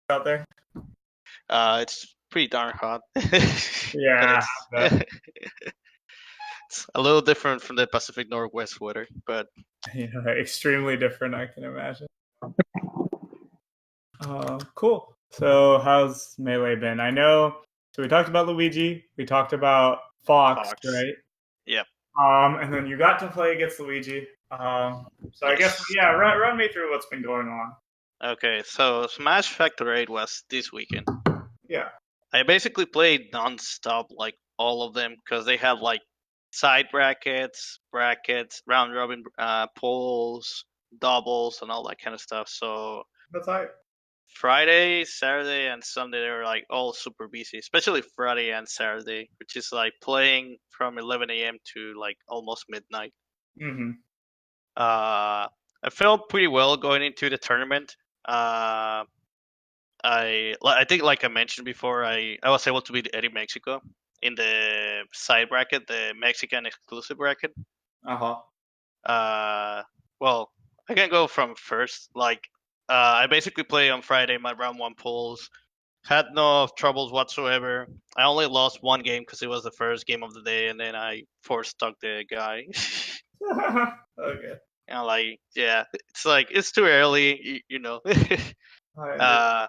out there? It's pretty darn hot. But Yeah, it's it's a little different from the Pacific Northwest weather. But yeah, extremely different, I can imagine. Cool. So, how's Melee been? I know. So we talked about Luigi. We talked about Fox, Fox, right? yep, And then you got to play against Luigi. So I guess yes. yeah, run me through what's been going on. Okay, so Smash Factor 8 was this weekend. Yeah. I basically played non-stop, like all of them, because they had like side brackets, round robin polls, doubles, and all that kind of stuff. So That's right. Friday, Saturday, and Sunday they were like all super busy, especially Friday and Saturday, which is like playing from 11 a.m. to like almost midnight. Mm-hmm. I felt pretty well going into the tournament. Uh, I think like I mentioned before, I was able to beat Eddie Mexico in the side bracket, the Mexican exclusive bracket. Uh-huh. Uh, well, I can go from first. Like, I basically play on Friday my round one pools. Had no troubles whatsoever. I only lost one game because it was the first game of the day, and then I force stuck the guy. Okay. And like, yeah, it's like it's too early, you know. I understand. uh,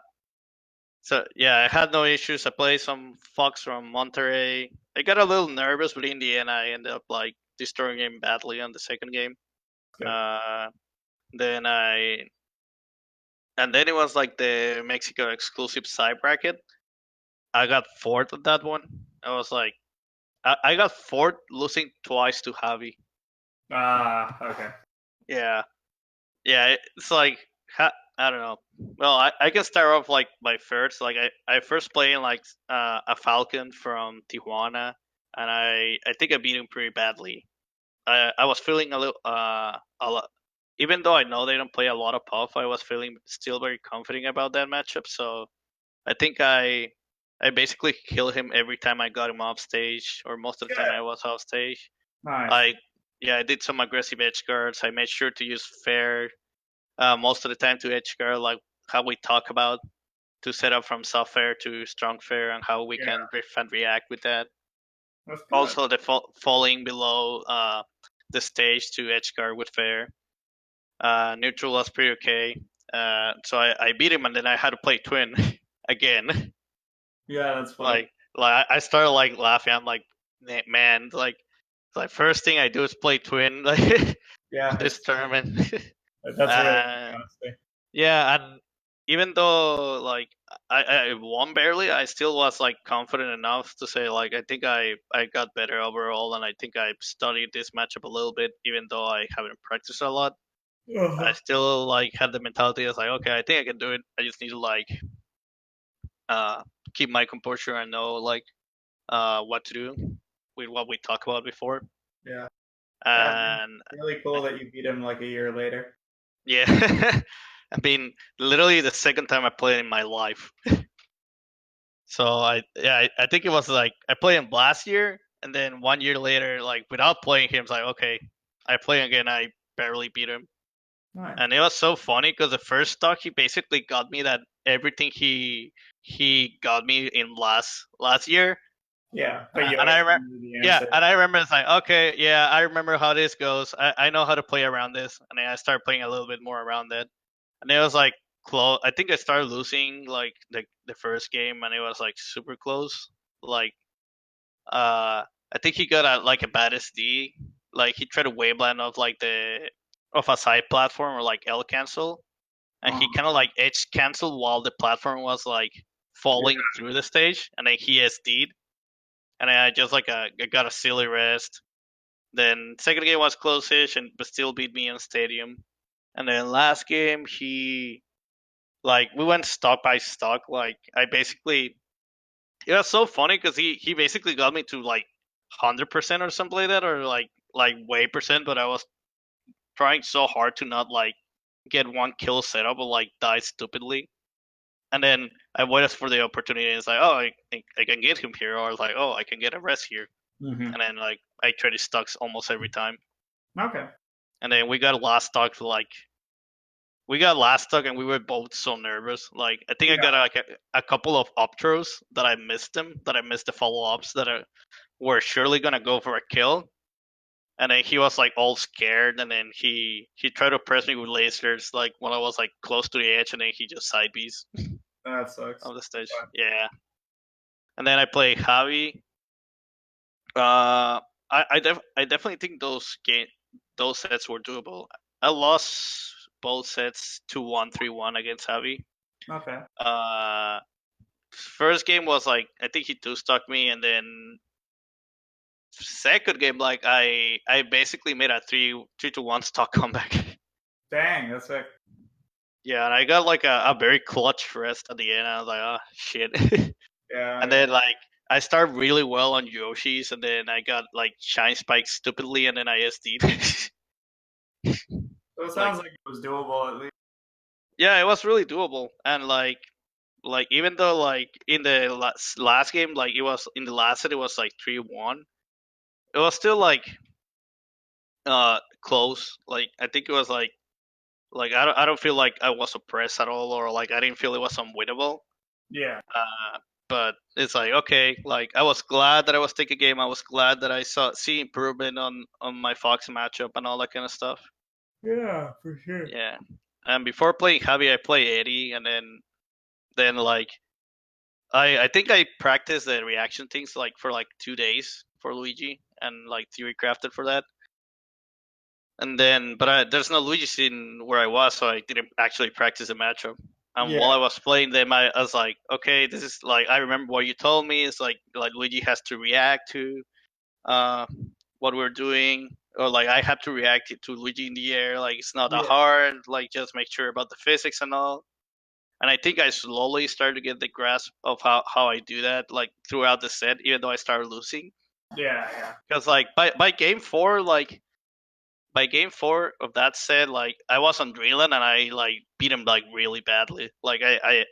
so yeah, I had no issues. I played some Fox from Monterrey. I got a little nervous, but in the end, I ended up like destroying him badly on the second game. Good. Uh, then I and then it was like the Mexico exclusive side bracket. I got fourth on that one. I was like, I got fourth, losing twice to Javi. Okay. Yeah, yeah. It's like I don't know. Well, I can start off like my first. Like I first played like a Falcon from Tijuana, and I think I beat him pretty badly. I was feeling a little a lot. Even though I know they don't play a lot of puff, I was feeling still very confident about that matchup. So I think I basically killed him every time I got him off stage, or most of the time Good. I was off stage. Nice. I Yeah, I did some aggressive edge guards. I made sure to use fair most of the time to edge guard, like how we talk about to set up from soft fair to strong fair and how we Yeah, can riff and react with that. that's good. Also, the falling below the stage to edge guard with fair. Neutral was pretty okay. So I beat him, and then I had to play twin again. Yeah, that's funny. like I started like laughing. I'm like, man, like first thing I do is play twin like Yeah, on this tournament. that's really uh, funny, honestly. yeah, and even though like I won barely, I still was like confident enough to say like I think I got better overall, and I think I studied this matchup a little bit, even though I haven't practiced a lot. I Uh-huh. still like had the mentality as like, okay, I think I can do it. I just need to like uh keep my composure and know like what to do with what we talked about before. Yeah. Yeah, And really cool that you beat him like a year later. yeah, I mean, literally the second time I played in my life. So I think it was like I played him last year, and then 1 year later, like without playing him, it's like okay, I play again. I barely beat him, Nice. and it was so funny because the first stock he basically got me that everything he got me in last year. Yeah, but you And I always remember, remember the yeah, answer. and I remember it's like, okay, yeah, I remember how this goes. I know how to play around this, and then I started playing a little bit more around it. And it was like close. I think I started losing like the first game, and it was like super close. Like, I think he got like a bad SD. Like he tried to waveland of like the of a side platform or like L cancel, and he kind of like edge canceled while the platform was like Yeah. falling through the stage, and then he SD'd, and I just like I got a silly rest. Then second game was close-ish, and but still beat me in stadium. And then last game he like we went stock by stock. Like I basically it was so funny because he basically got me to like 100% or something like that, or like way percent. But I was trying so hard to not like get one kill setup or like die stupidly. And then I waited for the opportunity, and it's like, oh, I can get him here, or like, oh, I can get a rest here. Mm-hmm. And then like I traded stocks almost every time. Okay. And then we got last stock for like we got last stuck and we were both so nervous. Like I think I got Yeah, a couple of up throws that I missed them, that I missed the follow ups that were surely gonna go for a kill. And then he was like all scared, and then he tried to press me with lasers like when I was like close to the edge, and then he just side B's that sucks. of the stage. But, Yeah. And then I play Javi. I definitely think those sets were doable. I lost both sets 2-1, 3-1 against Javi. okay. Uh, First game was like I think he two stuck me, and then second game like I basically made a 3-1 stock comeback. Dang, that's like Yeah, and I got like a very clutch rest at the end. I was like, oh shit. yeah, And yeah. then like I started really well on Yoshi's, and then I got like Shine Spike stupidly, and then I SD'd. So it Like sounds like it was doable at least. yeah, it was really doable, and like even though like in the last game, like it was in the last set, it was like 3-1. It was still like close. Like I think it was like I don't feel like I was oppressed at all, or like I didn't feel it was unwinnable. Yeah, Uh, but it's like okay, like I was glad that I was taking a game. I was glad that I see improvement on my Fox matchup and all that kind of stuff. yeah, for sure. Yeah. And before playing Javi, I play Eddie, and then like I think I practiced the reaction things like for like 2 days for Luigi and like theory crafted for that. And then, but there's no Luigi scene where I was, so I didn't actually practice the matchup. And Yeah, while I was playing them, I was like, okay, this is like I remember what you told me. It's like Luigi has to react to uh what we're doing, or like I have to react to Luigi in the air. Like it's not that yeah, hard. Like just make sure about the physics and all. And I think I slowly started to get the grasp of how I do that, like throughout the set, even though I started losing. yeah, yeah, Because like by game four, like by game four of that set, like I was on Dreamland and I like beat him like really badly. Like I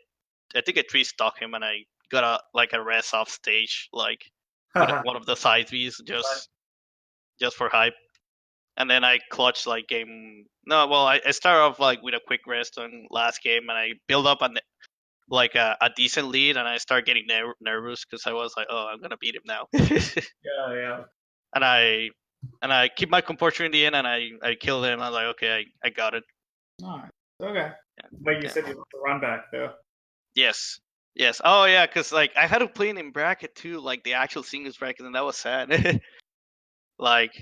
think I three stuck him and I got a rest off stage like with yeah. one of the side V's just for hype. And then I clutched like game. No, well I started off like with a quick rest on last game and I build up like a decent lead and I start getting nervous because I was like, oh, I'm gonna beat him now. Yeah, yeah. and I and I keep my composure in the end and I kill him. I was like, okay, I got it. Nice. Okay. Yeah, But you yeah. said you lost the run back though. Yes. Yes. Oh yeah, because like I had to play in bracket too, like the actual singles bracket, and that was sad. like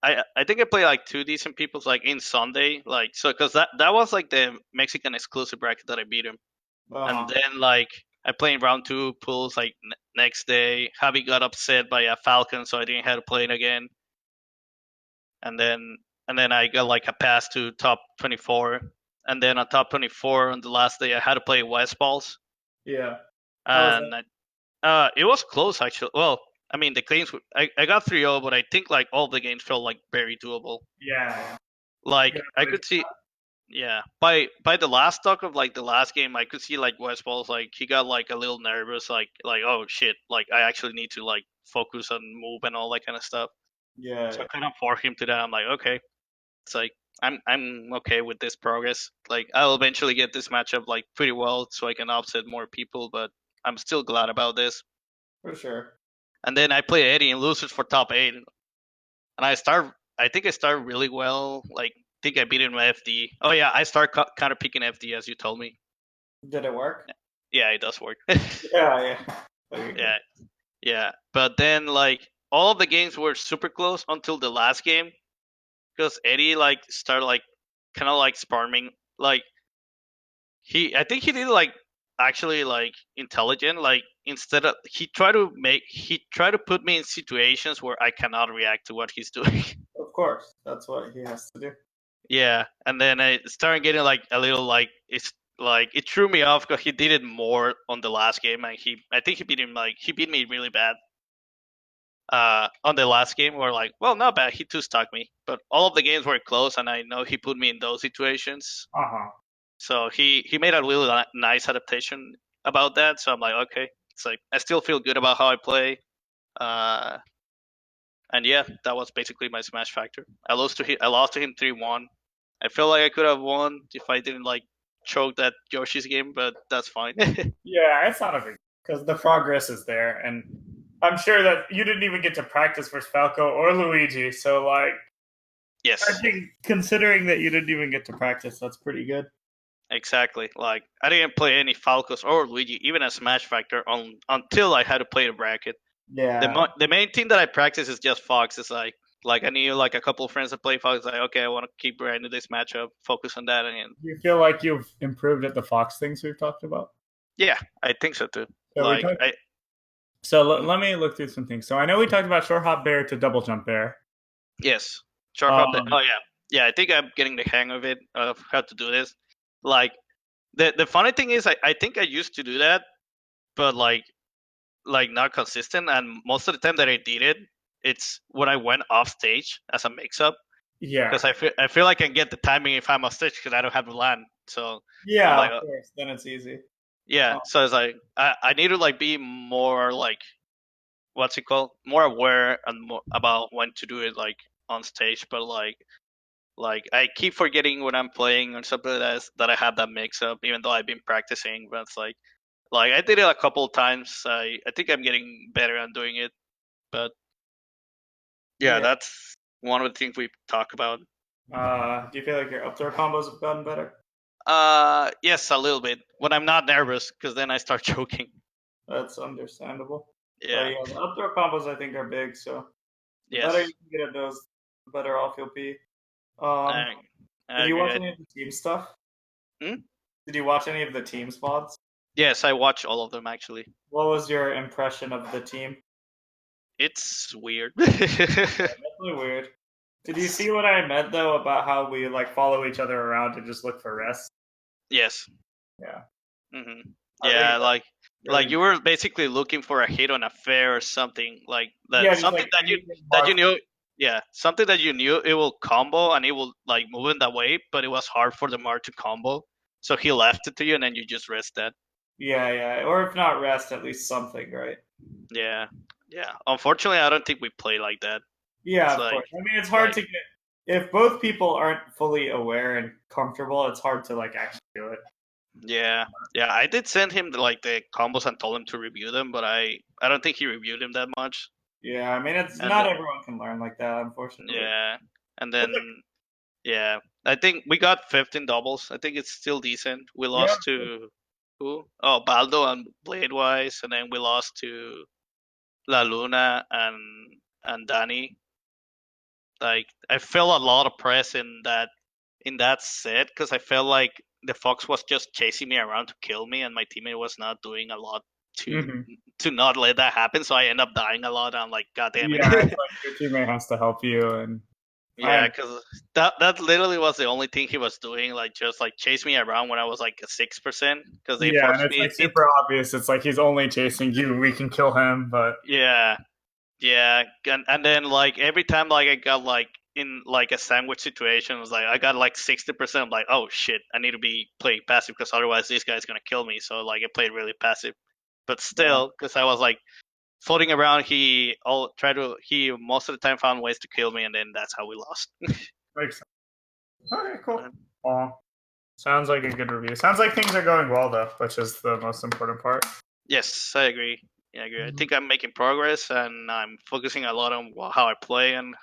I, I think I played like two decent people's like in Sunday, like so because that was like the Mexican exclusive bracket that I beat him, and Uh-huh. then like I played in round two pools like next day. Javi got upset by a Falcon, so I didn't have to play it again, and then I got like a pass to top 24, and then on top 24 on the last day I had to play West Balls, Yeah. How was that? and it was close actually. Well, I mean the games I got 3-0, but I think like all the games felt like very doable. Yeah, yeah. You Like gotta I play. could see, yeah. By the last talk of like the last game, I could see like Westball's like he got like a little nervous, like oh shit, like I actually need to like focus on move and all that kind of stuff. Yeah, So I yeah. kind of forced him to that. I'm like okay, it's like I'm okay with this progress. Like I'll eventually get this matchup like pretty well, so I can upset more people. But I'm still glad about this. For sure. And then I play Eddie and loses for top eight, and I start. I think I started really well. Like I think I beat him with FD. Oh yeah, I start kind of picking FD as you told me. Did it work? Yeah, it does work. Yeah, yeah. Okay, yeah, good. yeah. But then like all of the games were super close until the last game because Eddie like started like kind of like sparming. Like I think he did like actually like intelligent. Like instead of he tried to put me in situations where I cannot react to what he's doing. Of course. That's what he has to do. Yeah, and then I started getting like a little like it's like it threw me off because he did it more on the last game, and I think he beat me really bad. On the last game, we're like, well, not bad. He two stuck me, but all of the games were close, and I know he put me in those situations. Uh-huh. So he made a really nice adaptation about that. So I'm like, okay, it's like I still feel good about how I play. Uh, and yeah, that was basically my smash factor. I lost to him 3-1. I feel like I could have won if I didn't like choke that Yoshi's game, but that's fine. Yeah, it's not a big because the progress is there, and I'm sure that you didn't even get to practice versus Falco or Luigi. So, like, I Yes, think considering that you didn't even get to practice, that's pretty good. exactly. Like I didn't play any Falcos or Luigi, even a Smash Factor, on until I had to play the bracket. Yeah. The main thing that I practice is just Fox. It's like I need like a couple of friends that play Fox. Like okay, I want to keep grinding this matchup, focus on that, and You feel like you've improved at the Fox things we've talked about? yeah, I think so too. So we Like talked. I So mm, let me look through some things. So I know we talked about short hop bear to double jump bear. yes, sharp up. Um, Oh yeah, I think I'm getting the hang of it of how to do this. Like the funny thing is, I think I used to do that, but like not consistent. And most of the time that I did it, it's when I went off stage as a mix up yeah, because I feel like I can get the timing if I'm off stage because I don't have the land. So I'm yeah, like, of course. Then it's easy. yeah. So it's like I need to like be more like what's it called, more aware and more about when to do it like on stage. But like I keep forgetting when I'm playing or something that I have that mix up, even though I've been practicing. But it's like I did it a couple of times. I think I'm getting better at doing it. But yeah, Yeah. that's one of the things we talk about. Do you feel like your up throw combos have gotten better? Yes, a little bit when I'm not nervous, because then I start choking. That's understandable. But Yeah. yeah, the up throw combos I think are big. So the better Yes. you can get at those, the better off you'll be. Um, I I did you agree. watch any of the team stuff? Hmm? Did you watch any of the team spots? Yes, I watch all of them actually. What was your impression of the team? It's weird. Definitely weird. Did you see what I meant though about how we like follow each other around to just look for rests? Yes. Yeah, Hmm. I think Yeah, that's like really you were basically looking for a hit on a fair or something like that. yeah, just Something like that anything you hard. knew. Yeah, something that you knew it will combo and it will like move in that way, but it was hard for the Mar to combo. So he left it to you, and then you just rest that. Yeah, yeah, or if not rest, at least something, right? Yeah, yeah. Unfortunately, I don't think we play like that. Yeah, It's of course. I mean, it's hard like to get if both people aren't fully aware and comfortable. It's hard to like actually do it. yeah, yeah. I did send him the combos and told him to review them, but I don't think he reviewed them that much. Yeah, I mean, it's And not everyone can learn like that, unfortunately. yeah, and It's then yeah, I think we got 15 doubles. I think it's still decent. We yeah, lost to who? Oh, Baldo and Bladewise, and then we lost to La Luna and Danny. Like I felt a lot of press in that set because I felt like the fox was just chasing me around to kill me, and my teammate was not doing a lot to hmm to not let that happen. So I end up dying a lot. I'm like, God damn yeah. It's it. like your teammate has to help you, and Yeah, I because that literally was the only thing he was doing, like just like chase me around when I was like a 6%, because they yeah, and forced it's me like it. super obvious. It's like he's only chasing you. We can kill him, but Yeah, yeah, and then like every time like I got like in like a sandwich situation, it was like I got like 60%. I'm like, oh shit, I need to be playing passive because otherwise this guy's gonna kill me. So like I played really passive, but yeah, still, because I was like floating around, he most of the time found ways to kill me, and then that's how we lost. makes sense. Okay, cool. Well, sounds like a good review. Sounds like things are going well though, which is the most important part. Yes, I agree. Yeah, I agree. I Mhm. think I'm making progress, and I'm focusing a lot on how I play and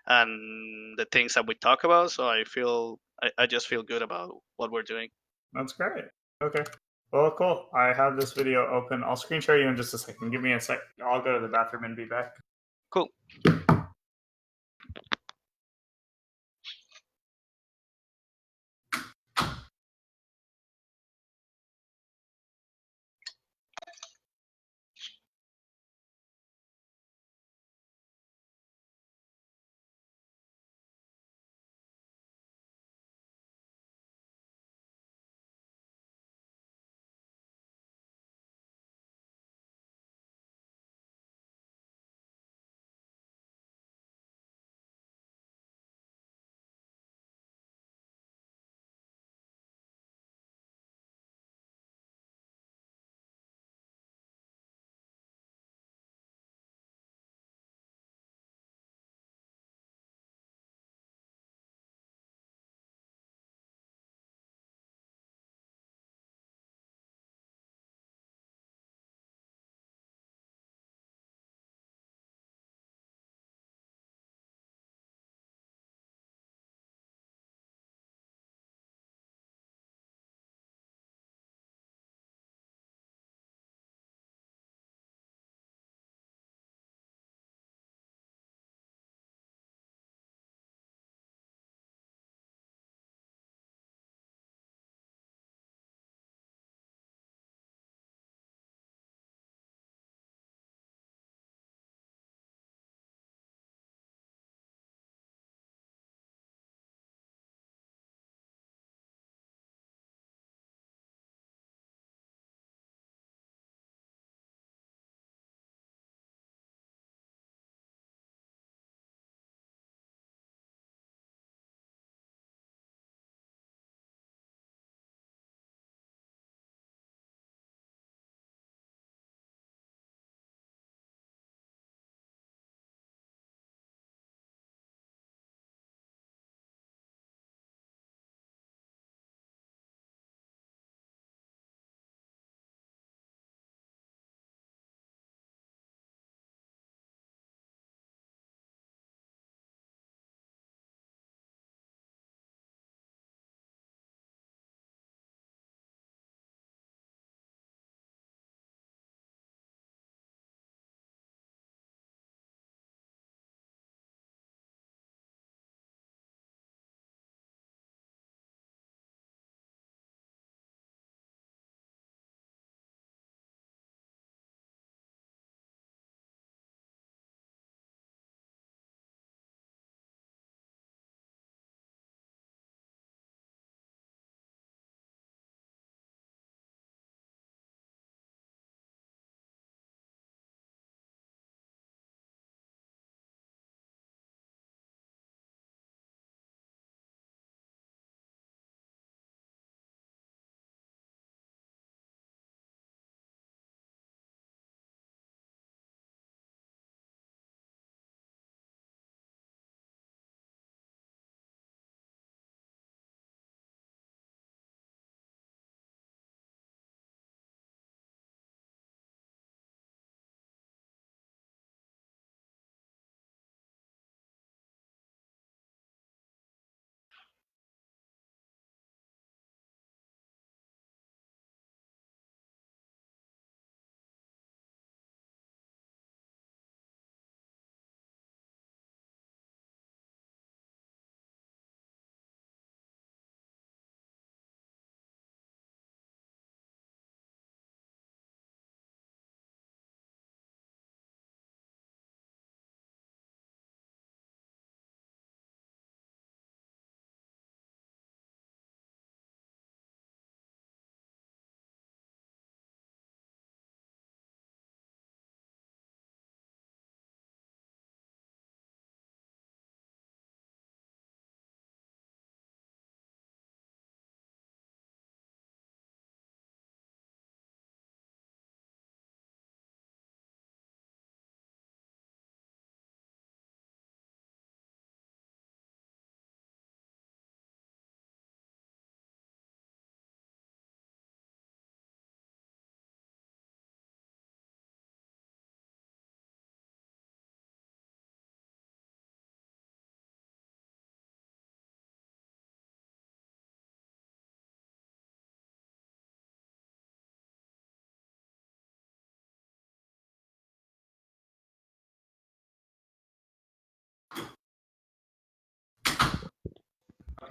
the things that we talk about. So I just feel good about what we're doing. That's great. Okay. Well, cool. I have this video open. I'll screen share you in just a second. Give me a sec. I'll go to the bathroom and be back. Cool.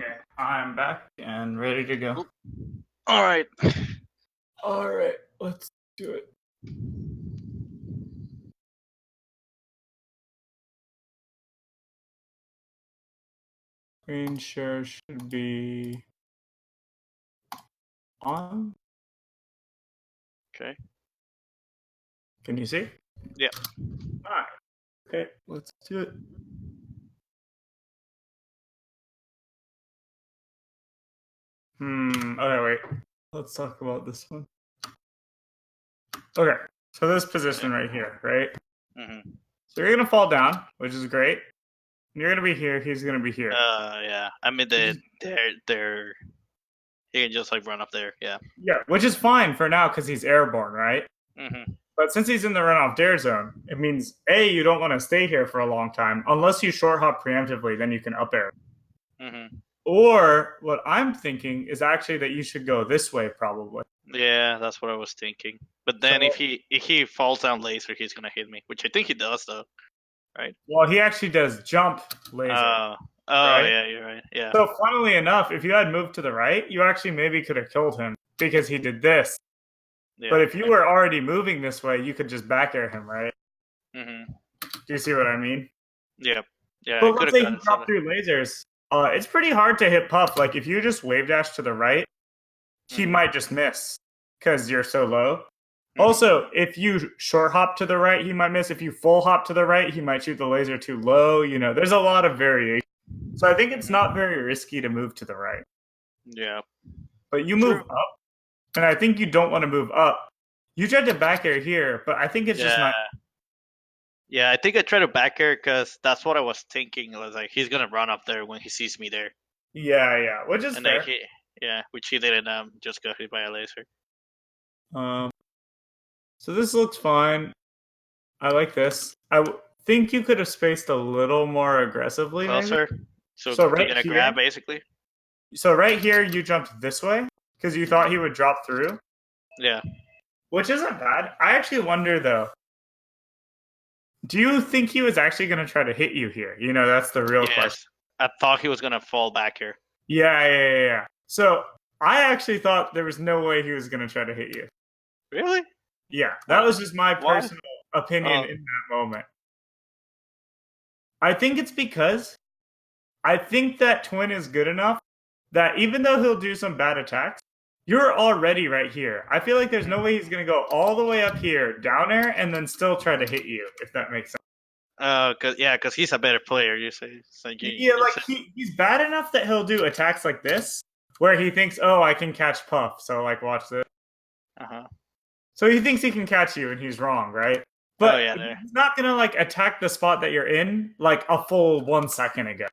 Okay, I'm back and ready to go. All right. All right, let's do it. Screen share should be on. Okay. Can you see? Yeah. All right. Okay, let's do it. Okay, wait. Let's talk about this one. Okay, so this position right here, right? Mm-hmm. So you're gonna fall down, which is great. You're gonna be here. He's gonna be here. Yeah. I mean, they're. He can just like run up there. Yeah. Yeah, which is fine for now because he's airborne, right? Mm-hmm. But since he's in the runoff dare zone, it means A, you don't want to stay here for a long time. Unless you short hop preemptively, then you can up air. Mm-hmm. Or what I'm thinking is actually that you should go this way, probably. Yeah, that's what I was thinking. But then So, if he falls down laser, he's gonna hit me, which I think he does though, right? well, he actually does jump laser, Oh right? yeah, you're right. Yeah. So, funnily enough, if you had moved to the right, you actually maybe could have killed him because he did this. Yeah. But if you were already moving this way, you could just back air him, right? Mm-hmm. Do you see what I mean? Yeah. Yeah. I But could let's have say got he it. dropped through lasers. It's pretty hard to hit Puff. Like, if you just wave dash to the right, he might just miss because you're so low. Also, if you short hop to the right, he might miss. If you full hop to the right, he might shoot the laser too low. You know, there's a lot of variation. So I think it's not very risky to move to the right. Yeah. But you move up, and I think you don't want to move up. You tried to back air here, but I think it's just not. Yeah, I think I tried to back air because that's what I was thinking. I was like, he's gonna run up there when he sees me there. Yeah, which is And fair. which he didn't. Just got hit by a laser. So this looks fine. I like this. Think you could have spaced a little more aggressively, Closer. maybe. So So to right get a here, grab, basically. So right here, you jumped this way because you thought he would drop through. Yeah. Which isn't bad. I actually wonder though. Do you think he was actually going to try to hit you here? You know, that's the real question. I thought he was gonna fall back here. Yeah. So I actually thought there was no way he was going to try to hit you. Really? Yeah, that was just my personal opinion in that moment. I think it's because I think that Twin is good enough that even though he'll do some bad attacks, you're already right here. I feel like there's no way he's going to go all the way up here, down air, and then still try to hit you, if that makes sense. Cause he's a better player. You say? He's bad enough that he'll do attacks like this, where he thinks, "Oh, I can catch Puff." So like, watch this. So he thinks he can catch you, and he's wrong, right? But he's not gonna like attack the spot that you're in like a full 1 second ago.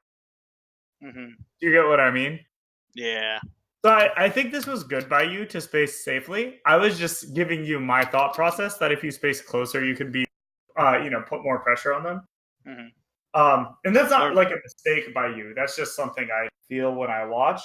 Do you get what I mean? Yeah. So I think this was good by you to space safely. I was just giving you my thought process that if you space closer, you could be, put more pressure on them. And that's not like a mistake by you. That's just something I feel when I watch.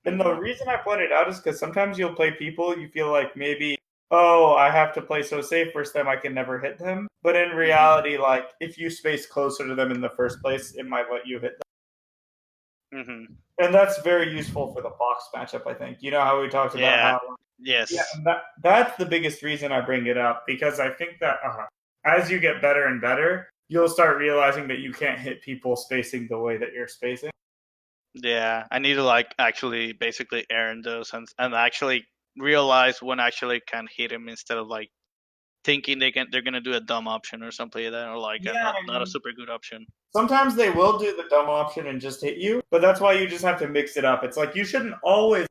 And the reason I point it out is because sometimes you'll play people, you feel like maybe, oh, I have to play so safe versus them, I can never hit them. But in reality, like, if you space closer to them in the first place, it might let you hit them. And that's very useful for the Fox matchup, I think. You know how we talked about how... Yes. Yeah, that's the biggest reason I bring it up, because I think that as you get better and better, you'll start realizing that you can't hit people spacing the way that you're spacing. Yeah, I need to like actually basically earn those and actually realize when I actually can hit him instead of like thinking they're gonna do a dumb option or something like that, or like not a super good option. Sometimes they will do the dumb option and just hit you, but that's why you just have to mix it up. It's like you shouldn't always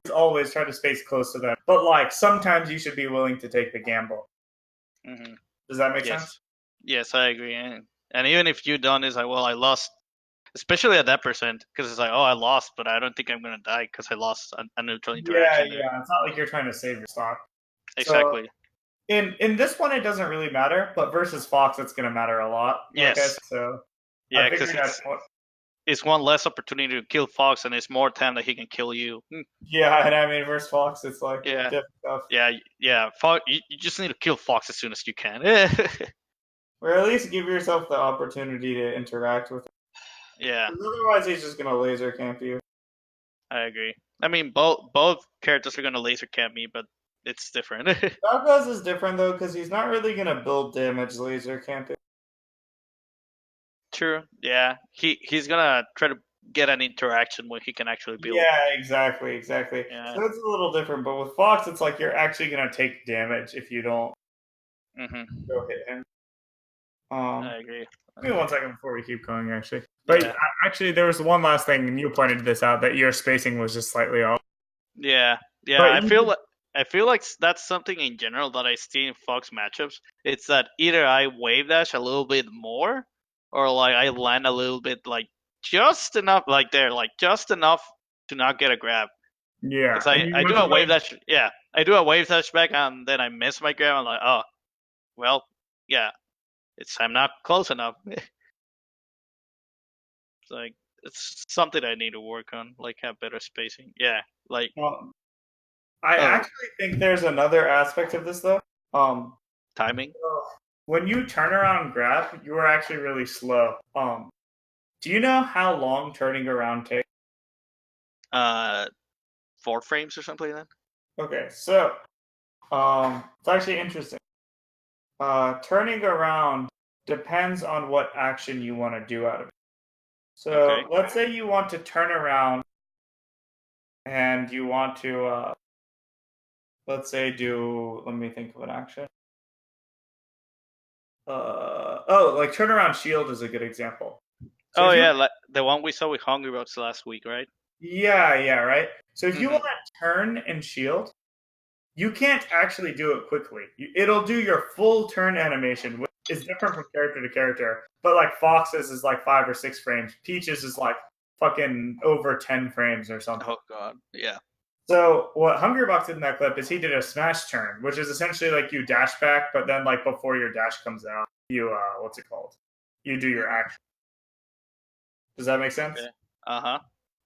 try to space close to them, but like sometimes you should be willing to take the gamble. Does that make sense? Yes, I agree. And even if you done is like, well, I lost, especially at that percent, because it's like, oh, I lost, but I don't think I'm gonna die because I lost a neutral interaction. Yeah. It's not like you're trying to save your stock. Exactly. So, in this one, it doesn't really matter, but versus Fox, it's going to matter a lot. Yes. So yeah, because it's one less opportunity to kill Fox, and it's more time that he can kill you. Yeah, and I mean, versus Fox, it's like different stuff. Yeah. Fox, you just need to kill Fox as soon as you can. Or at least give yourself the opportunity to interact with him. Yeah. Otherwise, he's just going to laser camp you. I agree. I mean, both characters are gonna laser camp me, but it's different. Doghouse is different though because he's not really gonna build damage laser camping. True. Yeah. He's gonna try to get an interaction where he can actually build. Yeah, exactly. Yeah. So it's a little different, but with Fox, it's like you're actually gonna take damage if you don't go hit him. I agree. Give me 1 second before we keep going, actually. But Yeah. actually, there was one last thing, and you pointed this out that your spacing was just slightly off. Yeah. Yeah. But I feel like that's something in general that I see in Fox matchups. It's that either I wave dash a little bit more, or like I land a little bit like just enough, like there, like just enough to not get a grab. yeah, Because and you I want do to a wave wait. dash. Yeah, I do a wave dash back, and then I miss my grab. I'm like, oh, well, yeah, I'm not close enough. It's like it's something I need to work on, like have better spacing. Yeah, like Well, I oh, actually think there's another aspect of this, though. timing. When you turn around and grab, you are actually really slow. Do you know how long turning around takes? Uh, 4 frames or something like that. Okay, so it's actually interesting. Turning around depends on what action you want to do out of it. Okay. So let's say you want to turn around and you want to, let's say, let me think of an action. Like turnaround shield is a good example. So Oh if you, yeah, like the one we saw with Hungry Bucks last week, right? yeah, right. So if you Mm-hmm. want to turn and shield, you can't actually do it quickly. It'll do your full turn animation, which is different from character to character. But like Fox's is like 5 or 6 frames. Peach's is like fucking over 10 frames or something. Oh god, yeah. So what Hungrybox did in that clip is he did a smash turn, which is essentially like you dash back, but then like before your dash comes out, you what's it called? You do your Mm-hmm. action. Does that make sense? Okay. Uh huh.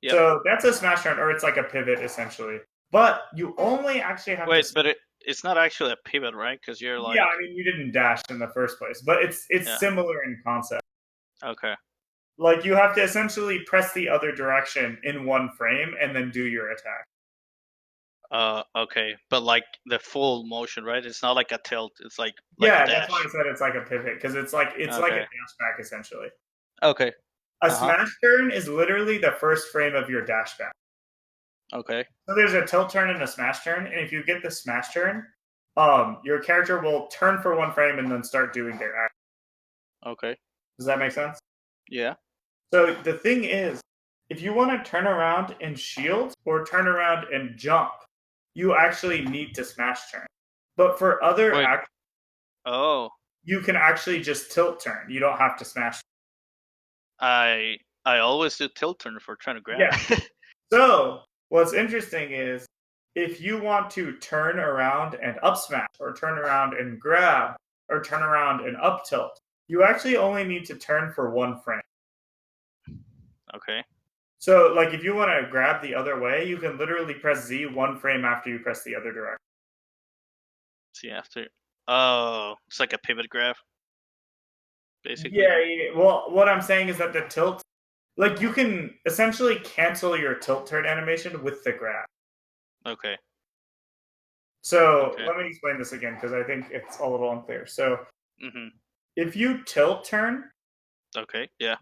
Yep. So that's a smash turn, or it's like a pivot essentially. But you only actually have Wait, to. but it's not actually a pivot, right? Because you're Yeah, like, I mean you didn't dash in the first place, but it's yeah. similar in concept. Okay. Like you have to essentially press the other direction in 1 frame and then do your attack. Okay, but like the full motion, right? It's not like a tilt. It's like a Yeah, that's why I dash. said it's like a pivot because it's like a Okay. dash back essentially. Okay. A Uh huh. smash turn is literally the first frame of your dash back. Okay. So there's a tilt turn and a smash turn, and if you get the smash turn, your character will turn for 1 frame and then start doing their action. Okay. Does that make sense? Yeah. So the thing is, if you want to turn around and shield or turn around and jump, you actually need to smash turn. But for other Wait. actions, Oh, you can actually just tilt turn. You don't have to smash. I always do tilt turn for trying to grab. Yeah. So what's interesting is if you want to turn around and up smash, or turn around and grab, or turn around and up tilt, you actually only need to turn for 1 frame. Okay. So, like, if you want to grab the other way, you can literally press Z 1 frame after you press the other direction. See after. Oh, it's like a pivot grab, basically. Yeah. Well, what I'm saying is that the tilt, like, you can essentially cancel your tilt turn animation with the grab. Okay. So, Okay. let me explain this again because I think it's a little unclear. So, Mhm. if you tilt turn, Okay. Yeah.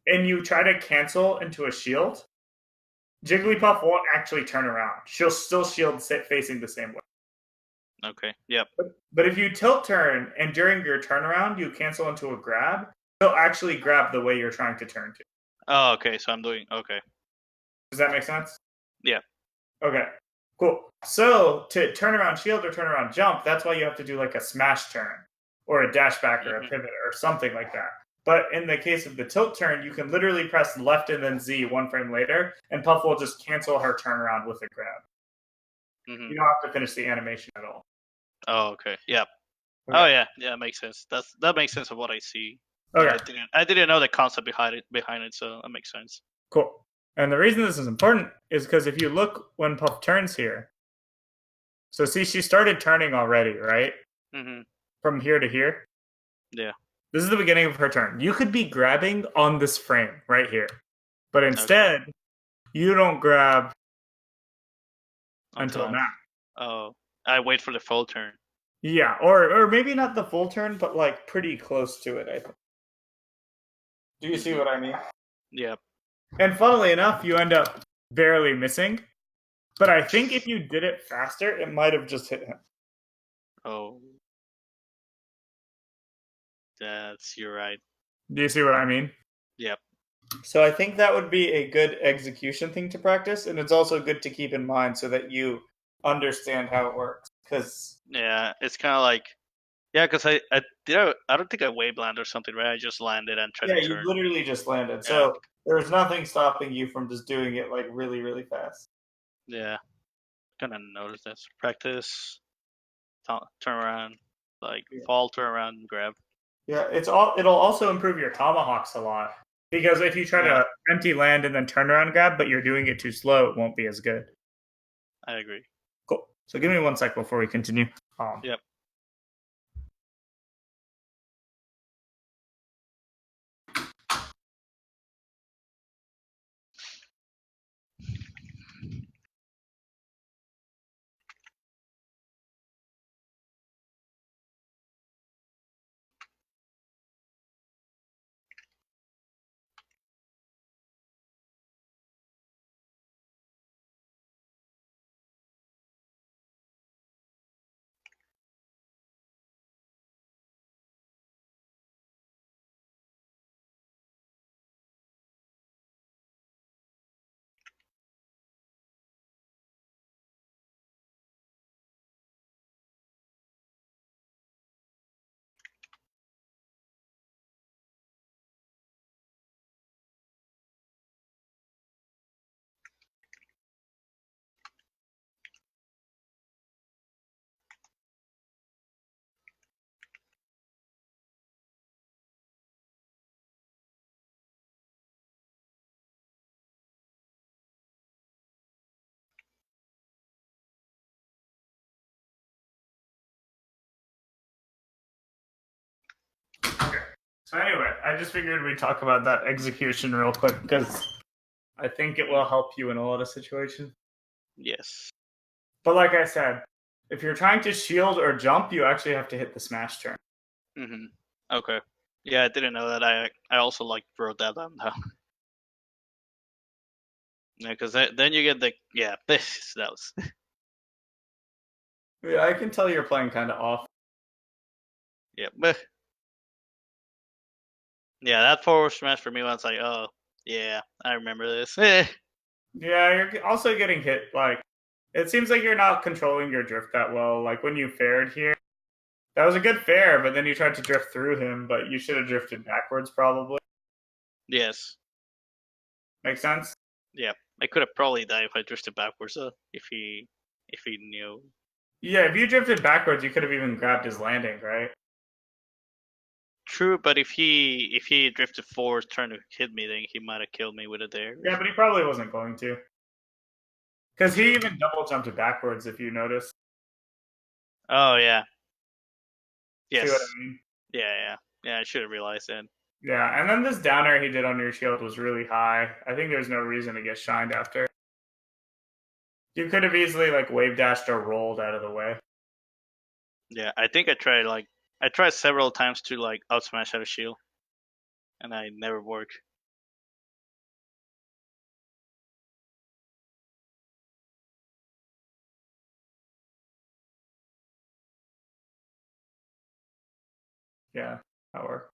and you try to cancel into a shield, Jigglypuff won't actually turn around. She'll still shield facing the same way. Okay. Yep. But if you tilt turn and during your turnaround you cancel into a grab, she'll actually grab the way you're trying to turn to. Oh, okay. So I'm doing okay. Does that make sense? Yeah. Okay, cool. So to turn around shield or turn around jump, that's why you have to do like a smash turn or a dash back or a Mhm. pivot or something like that. But in the case of the tilt turn, you can literally press left and then Z 1 frame later, and Puff will just cancel her turnaround with a grab. Mhm. You don't have to finish the animation at all. Oh, okay. Yep. Oh Okay. yeah. Yeah, makes sense. That makes sense of what I see. But Okay. I didn't know the concept behind it, so that makes sense. Cool. And the reason this is important is because if you look when Puff turns here, so see, she started turning already, right? Mhm. From here to here. Yeah. This is the beginning of her turn. You could be grabbing on this frame right here, but Okay. instead, you don't grab until now. Oh, I wait for the full turn. Yeah, or maybe not the full turn, but like pretty close to it, I think. Do you see what I mean? Yep. And funnily enough, you end up barely missing. But I think if you did it faster, it might have just hit him. Oh. You're right. Do you see what I mean? Yep. So I think that would be a good execution thing to practice, and it's also good to keep in mind so that you understand how it works. Because it's kind of like because I don't think I wave land or something, right? I just landed and tried to turn. You literally just landed. Yeah. So there's nothing stopping you from just doing it like really, really fast. Yeah, kind of noticed this. Practice, turn around, fall, turn around, and grab. Yeah, it'll also improve your tomahawks a lot. Because if you try to empty land and then turn around grab, but you're doing it too slow, it won't be as good. I agree. Cool. So give me 1 sec before we continue. Yep. Okay. So anyway, I just figured we'd talk about that execution real quick because I think it will help you in a lot of situations. Yes. But like I said, if you're trying to shield or jump, you actually have to hit the smash turn. Mm-hmm. Okay. Yeah, I didn't know that. I also wrote that down. Yeah, because then you get this. That was. Yeah, I can tell you're playing kind of off. Yeah, but that forward smash for me was like, oh yeah, I remember this. Yeah, you're also getting hit. Like, it seems like you're not controlling your drift that well. Like when you fared here, that was a good fair, but then you tried to drift through him, but you should have drifted backwards probably. Yes. Make sense? Yeah, I could have probably died if I drifted backwards. If he knew. Yeah, if you drifted backwards, you could have even grabbed his landing, right? True, but if he drifted forward, trying to hit me, then he might have killed me with it there. Yeah, but he probably wasn't going to. Because he even double jumped backwards, if you notice. Oh, yeah. Yes. See what I mean? Yeah, I should have realized that. Yeah, and then this downer he did on your shield was really high. I think there's no reason to get shined after. You could have easily, wave dashed or rolled out of the way. Yeah, I think I tried several times to, out smash out of shield. And I never worked. Yeah, that worked.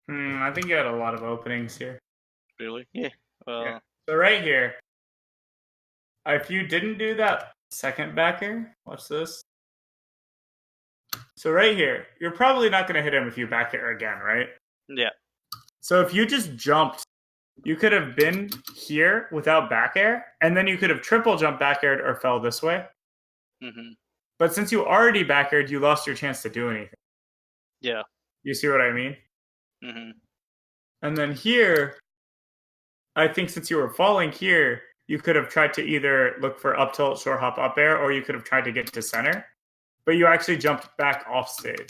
I think you had a lot of openings here. Really? Yeah. Well. Yeah. So right here, if you didn't do that second backer, watch this. So right here, you're probably not going to hit him if you back air again, right? Yeah. So if you just jumped, you could have been here without back air, and then you could have triple jump back aired or fell this way. Mm-hmm. But since you already back aired, you lost your chance to do anything. Yeah. You see what I mean? Mm-hmm. And then here, I think since you were falling here, you could have tried to either look for up tilt, short hop, up air, or you could have tried to get to center. But you actually jumped back off stage.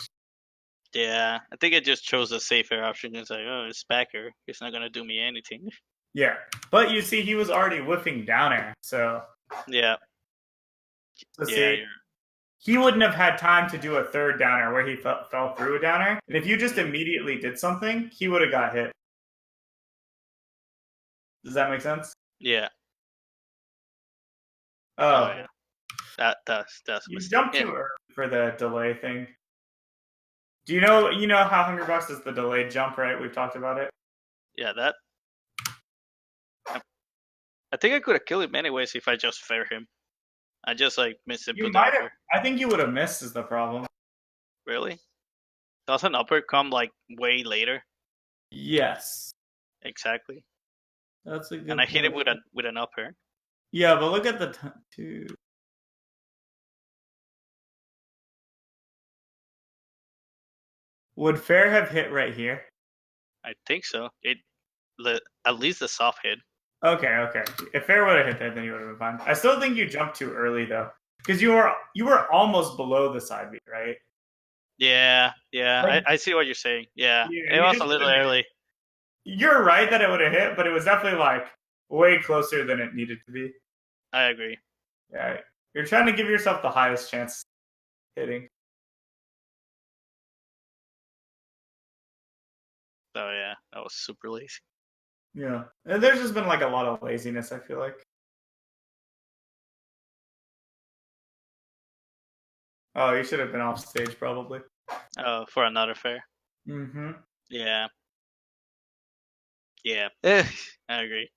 Yeah, I think it just chose a safer option. It's like, oh, it's backer. It's not gonna do me anything. Yeah, but you see, he was already whiffing down air, so Yeah, yeah, see, he wouldn't have had time to do a third down air where he fell through a down air. And if you just immediately did something, he would have got hit. Does that make sense? yeah. Oh, Yeah. That's a you mistake. jumped too early for the delay thing. Do you know how Hungrybox does the delayed jump, right? We've talked about it. Yeah, that. I think I could have killed him anyways if I just fair him. I just like missed him You with the might have. upper. I think you would have missed is the problem. Really? Does an upper come like way later? Yes, Exactly. that's a good. And I hit him point. with an upper. Yeah, but look at the two. Would fair have hit right here? I think so. At least a soft hit. Okay. If fair would have hit that, then you would have been fine. I still think you jumped too early though, because you were almost below the side beat, right? Yeah. Like, I see what you're saying. Yeah, it you was just a little early. You're right that it would have hit, but it was definitely like way closer than it needed to be. I agree. Yeah, you're trying to give yourself the highest chance hitting. So yeah, that was super lazy. Yeah, and there's just been like a lot of laziness. I feel like. Oh, you should have been off stage probably. Oh, for another fair. Mm-hmm. Yeah. I agree.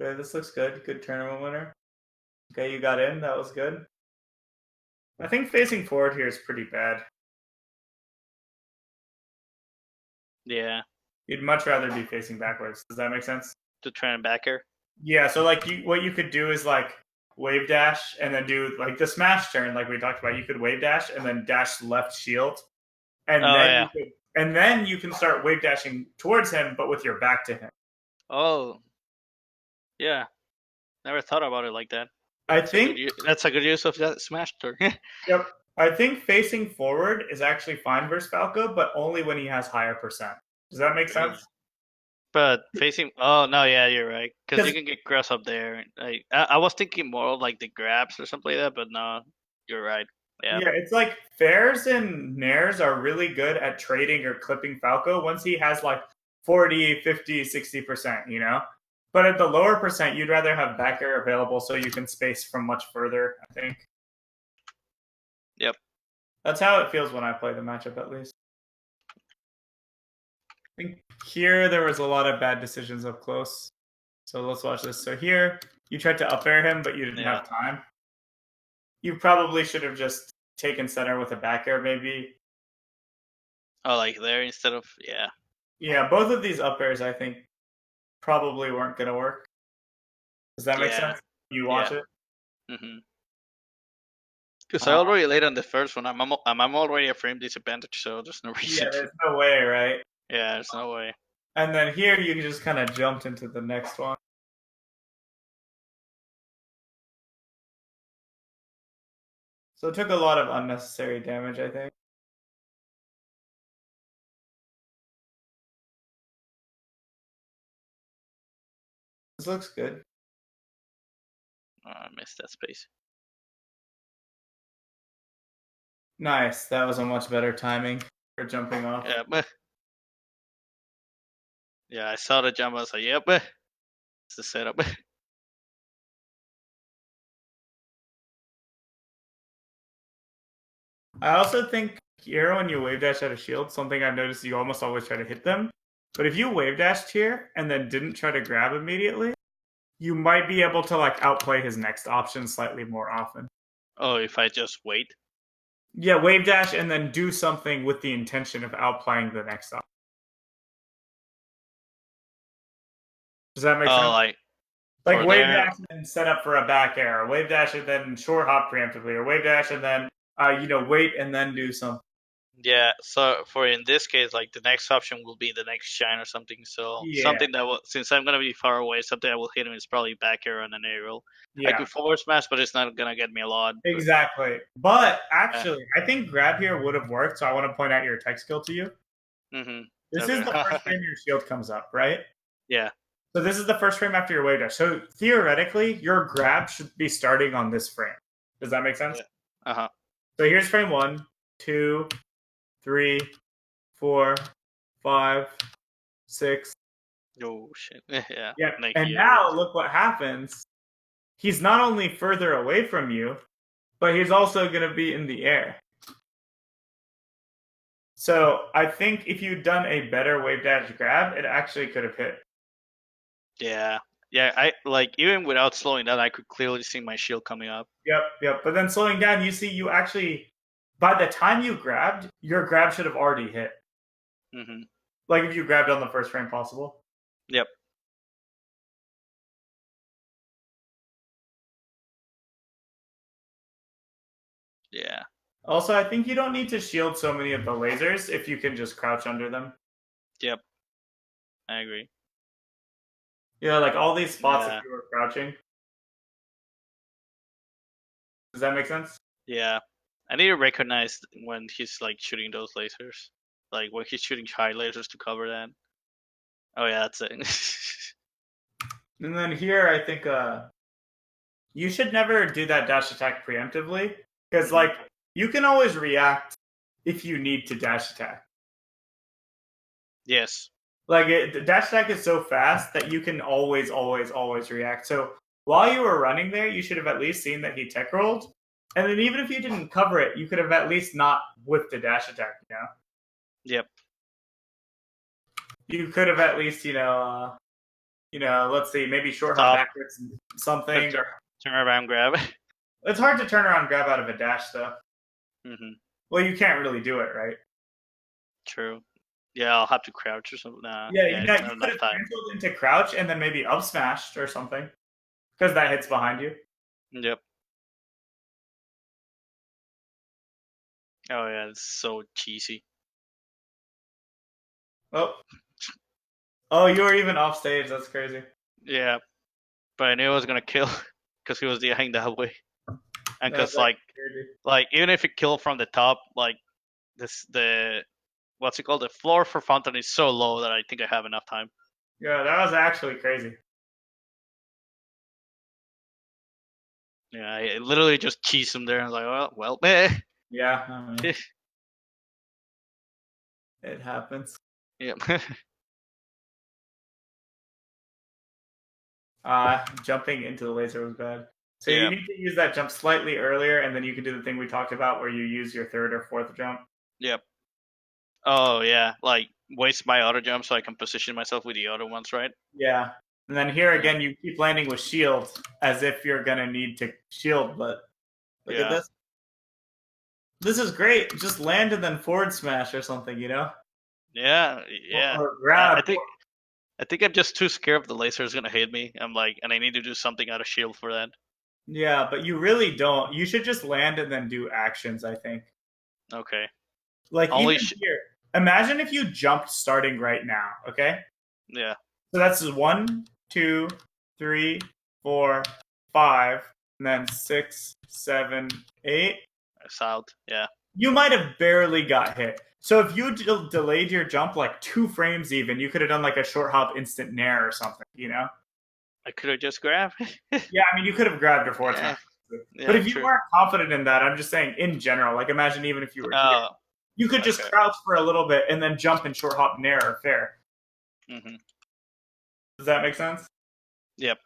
Okay, this looks good. Good tournament winner. Okay, you got in. That was good. I think facing forward here is pretty bad. Yeah. You'd much rather be facing backwards. Does that make sense? To try and backer. Yeah. So like, what you could do is like wave dash and then do like the smash turn, like we talked about. You could wave dash and then dash left shield, and then you can start wave dashing towards him, but with your back to him. Oh. Yeah. Never thought about it like that. That's a good use of that smash turn. Yep. I think facing forward is actually fine versus Falco, but only when he has higher percent. Does that make sense? But facing, oh no, yeah, you're right. Because you can get grass up there. I was thinking more of like the grabs or something like that, but no, you're right. Yeah. Yeah, it's like fairs and nairs are really good at trading or clipping Falco once he has like 40, 50, 60%, you know? But at the lower percent, you'd rather have back air available so you can space from much further, I think. Yep. That's how it feels when I play the matchup, at least. I think here there was a lot of bad decisions up close. So let's watch this. So here, you tried to up air him, but you didn't have time. You probably should have just taken center with a back air, maybe. Oh, like there instead of, yeah. Yeah, both of these up airs, I think, probably weren't going to work. Does that make sense? You watch it? Mm-hmm. Because I already laid on the first one. I'm already a frame disadvantage, so there's no reason. Yeah, there's no way, right? Yeah, there's no way. And then here you just kind of jumped into the next one. So it took a lot of unnecessary damage, I think. This looks good. Oh, I missed that space. Nice. That was a much better timing for jumping off. Yeah, but yeah, I saw the jump. I was like, yep, it's the setup. I also think here when you wave dash at a shield, something I've noticed you almost always try to hit them. But if you wave dashed here and then didn't try to grab immediately, you might be able to like outplay his next option slightly more often. Oh, if I just wait? Yeah, wave dash and then do something with the intention of outplaying the next option. Does that make sense? Like wave dash and then set up for a back air, or wave dash and then short hop preemptively, or wave dash and then wait and then do something. Yeah, so for in this case, like the next option will be the next shine or something. So Yeah, something that will, since I'm gonna be far away, something I will hit him is probably back air on an aerial. I yeah, could forward smash, but it's not gonna get me a lot. But exactly. But yeah. actually, I think grab here would have worked. So I want to point out your tech skill to you. This is Okay. the first frame your shield comes up, right? Yeah. So this is the first frame after your wave dash. So theoretically, your grab should be starting on this frame. Does that make sense? Yeah. Uh huh. So here's frame 1, 2, 3, 4, 5, 6. Oh shit. Yeah. Yeah. Like And yeah. now look what happens. He's not only further away from you, but he's also going to be in the air. So I think if you'd done a better wave dash grab, it actually could have hit. Yeah. Yeah. I like even without slowing down, I could clearly see my shield coming up. Yep. But then slowing down, you see you actually, by the time you grabbed, your grab should have already hit. Like if you grabbed on the first frame possible. Yep. Yeah. Also, I think you don't need to shield so many of the lasers if you can just crouch under them. Yep. I agree. Yeah, like all these spots Yeah. if you were crouching. Does that make sense? Yeah. I need to recognize when he's like shooting those lasers. Like when he's shooting high lasers to cover that. Oh yeah, that's it. And then here, I think you should never do that dash attack preemptively because like you can always react if you need to dash attack. Yes. Like the dash attack is so fast that you can always react. So while you were running there, you should have at least seen that he tech rolled, and then even if you didn't cover it, you could have at least not whipped the dash attack. You know. Yep. You could have at least let's see, maybe short hop Stop. backwards something. Turn around, grab. It's hard to turn around and grab out of a dash though. Well, you can't really do it, right? True. Yeah, I'll have to crouch or something. Yeah, Yeah, you it's not could enough have time. canceled into crouch and then maybe up smashed or something because that hits behind you. Yep. Oh yeah, it's so cheesy. Oh, you were even off stage. That's crazy. Yeah, but I knew I was gonna kill because he was dying that way, and because like even if it killed from the top, like the what's it called? The floor for Fountain is so low that I think I have enough time. Yeah, that was actually crazy. Yeah, I literally just cheesed him there. And I was like, well, eh. Yeah, it happens. Yep. Jumping into the laser was bad. So Yeah. you need to use that jump slightly earlier, and then you can do the thing we talked about where you use your third or fourth jump. Yep. Oh yeah, like waste my auto jump so I can position myself with the other ones, right? Yeah. And then here again, you keep landing with shield as if you're gonna need to shield, but look at this. This is great. Just land and then forward smash or something, you know? Yeah. Or grab. I think I'm just too scared of the laser is gonna hit me. I'm like, and I need to do something out of shield for that. Yeah, but you really don't. You should just land and then do actions, I think. Okay. Like even here, imagine if you jumped starting right now, okay? Yeah. So that's 1, 2, 3, 4, 5, and then 6, 7, 8. South, yeah. You might have barely got hit. So if you delayed your jump like 2 frames even, you could have done like a short hop instant nair or something, you know? I could have just grabbed. Yeah, I mean, you could have grabbed her 4 times. But if you weren't confident in that, I'm just saying in general, like imagine even if you were here, you could just crouch for a little bit and then jump and short hop nair or fair. Does that make sense? Yep.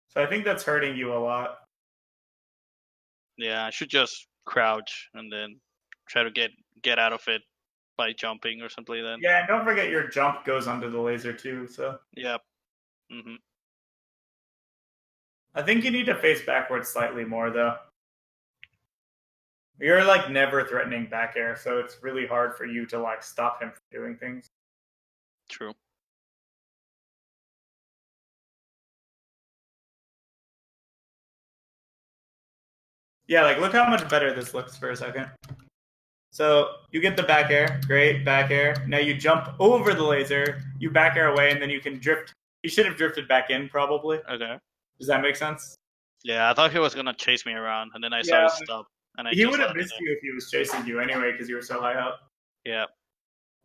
So I think that's hurting you a lot. Yeah, I should just crouch and then try to get out of it by jumping or something like that. Yeah, and don't forget your jump goes under the laser too, so. Yep. I think you need to face backwards slightly more though. You're like never threatening back air, so it's really hard for you to like stop him from doing things. True. Yeah, like look how much better this looks for a second. So you get the back air, great back air. Now you jump over the laser, you back air away, and then you can drift. You should have drifted back in, probably. Okay. Does that make sense? Yeah, I thought he was gonna chase me around, and then I saw Yeah, his stop, and I he just would have landed missed there. you if he was chasing you anyway, because you were so high up. Yeah.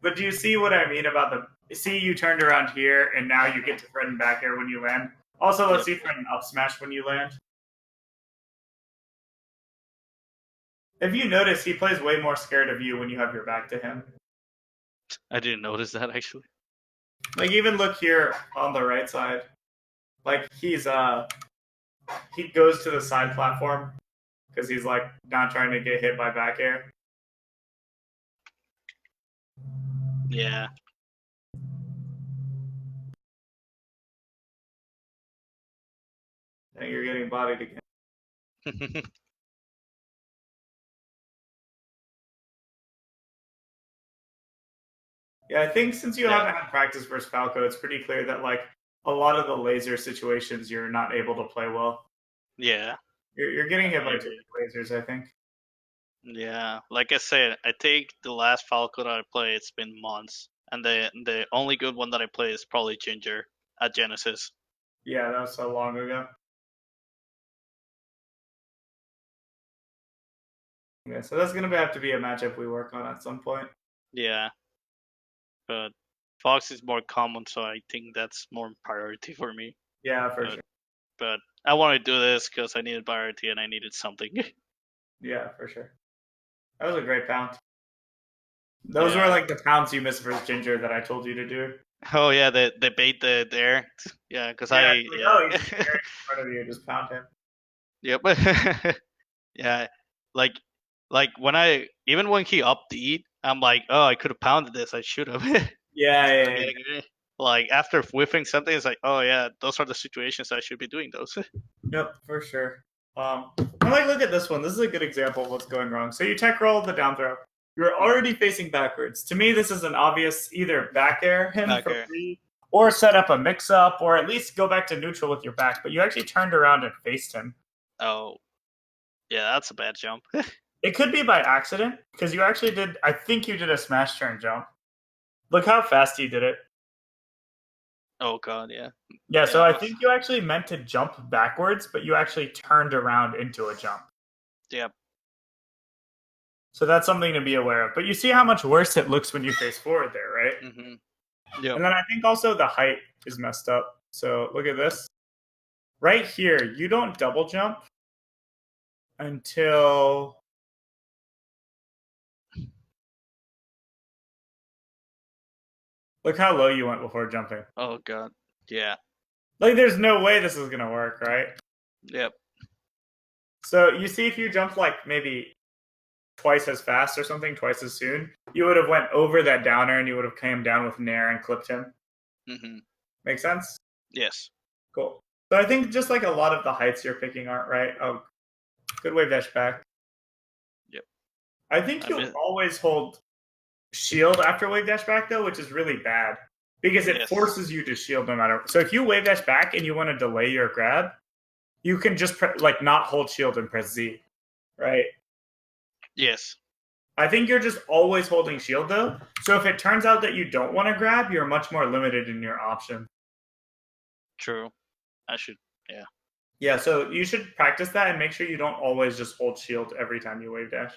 But do you see what I mean about the? See, you turned around here, and now you get to threaten back air when you land. Also, let's see threaten up smash when you land. If you notice, he plays way more scared of you when you have your back to him. I didn't notice that actually. Like even look here on the right side. Like he goes to the side platform because he's like not trying to get hit by back air. Yeah. I think you're getting bodied again. Yeah, I think since you haven't had practice versus Falco, it's pretty clear that like a lot of the laser situations you're not able to play well. Yeah. You're getting hit by two lasers, I think. Yeah, like I said, I think the last Falco that I played, it's been months, and the only good one that I play is probably Ginger at Genesis. Yeah, that was so long ago. Yeah, so that's gonna have to be a matchup we work on at some point. Yeah, but Fox is more common, so I think that's more priority for me. Yeah, for sure. But I want to do this because I needed priority and I needed something. Yeah, for sure. That was a great pound. Those were like the pounds you missed versus Ginger that I told you to do. Oh yeah, the bait there. Yeah, because Yeah, I like, oh, he's in front of you, just pound him. Yep. Yeah, like when I even when he up D, I'm like, oh, I could have pounded this. I should have. Yeah. Like after whiffing something, it's like, oh yeah, those are the situations I should be doing those. Yep, for sure. And like, look at this one. This is a good example of what's going wrong. So you tech roll the down throw. You're already facing backwards. To me, this is an obvious either back air him for free, or set up a mix up, or at least go back to neutral with your back. But you actually turned around and faced him. Oh, yeah, that's a bad jump. It could be by accident because you actually did. I think you did a smash turn jump. Look how fast you did it. Oh god, yeah. Yeah, so I think you actually meant to jump backwards, but you actually turned around into a jump. Yep. So that's something to be aware of. But you see how much worse it looks when you face forward there, right? Mm-hmm. Yep. And then I think also the height is messed up. So look at this. Right here, you don't double jump until look how low you went before jumping. Oh god. Yeah. Like there's no way this is gonna work, right? Yep. So you see if you jump like maybe twice as fast or something, twice as soon, you would have went over that downer and you would have came down with Nair and clipped him. Mm-hmm. Make sense? Yes. Cool. So I think just like a lot of the heights you're picking aren't right. Oh, good wave dash back. Yep. I think you'll always hold shield after wave dash back though, which is really bad because it forces you to shield no matter. So if you wave dash back and you want to delay your grab, you can just like not hold shield and press Z, right? Yes. I think you're just always holding shield though. So if it turns out that you don't want to grab, you're much more limited in your option. True. I should. Yeah. Yeah, so you should practice that and make sure you don't always just hold shield every time you wave dash.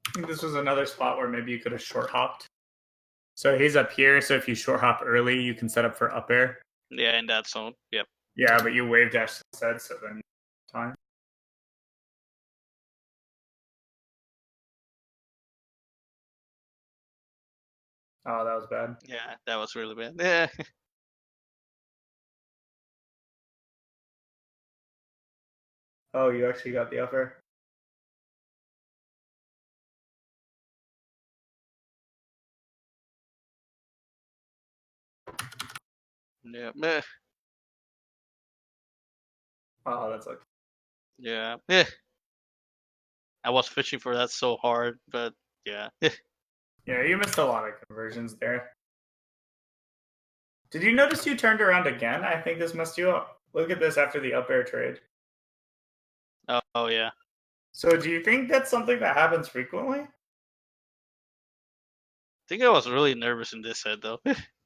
I think this was another spot where maybe you could have short hopped. So he's up here, so if you short hop early, you can set up for up air. Yeah, in that zone. Yep. Yeah, but you wave dash instead, so then time. Oh, that was bad. Yeah, that was really bad. Yeah. Oh, you actually got the upper. Yeah. Meh. Oh, that's okay. Yeah. Yeah. I was fishing for that so hard, but yeah. Yeah, you missed a lot of conversions there. Did you notice you turned around again? I think this messed you up. Look at this after the up air trade. Oh yeah. So do you think that's something that happens frequently? I think I was really nervous in this set though.